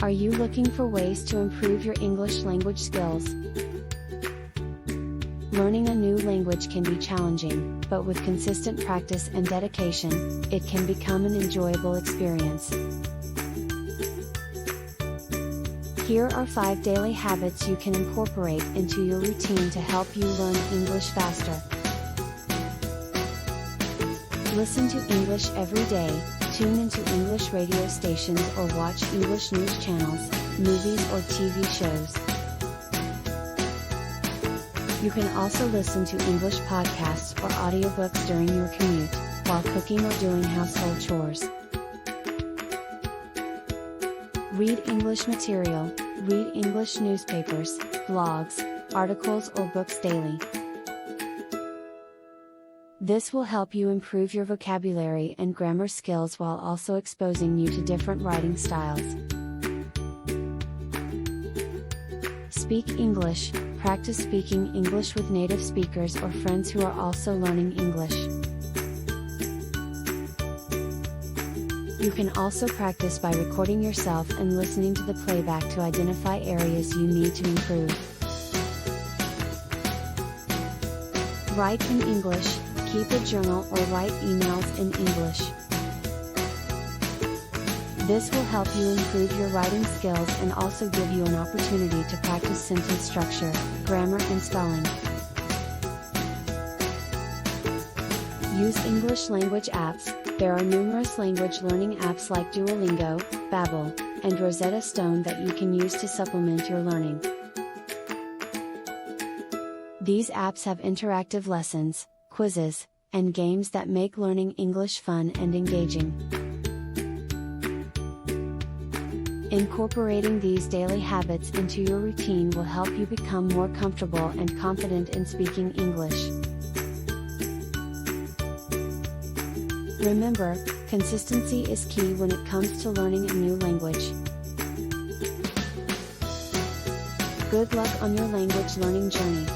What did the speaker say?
Are you looking for ways to improve your English language skills? Learning a new language can be challenging, but with consistent practice and dedication, it can become an enjoyable experience. Here are 5 daily habits you can incorporate into your routine to help you learn English faster. Listen to English every day, tune into English radio stations or watch English news channels, movies or TV shows. You can also listen to English podcasts or audiobooks during your commute, while cooking or doing household chores. Read English material, read English newspapers, blogs, articles or books daily. This will help you improve your vocabulary and grammar skills while also exposing you to different writing styles. Speak English. Practice speaking English with native speakers or friends who are also learning English. You can also practice by recording yourself and listening to the playback to identify areas you need to improve. Write in English. Keep a journal or write emails in English. This will help you improve your writing skills and also give you an opportunity to practice sentence structure, grammar and spelling. Use English language apps. There are numerous language learning apps like Duolingo, Babbel, and Rosetta Stone that you can use to supplement your learning. These apps have interactive lessons, quizzes, and games that make learning English fun and engaging. Incorporating these daily habits into your routine will help you become more comfortable and confident in speaking English. Remember, consistency is key when it comes to learning a new language. Good luck on your language learning journey.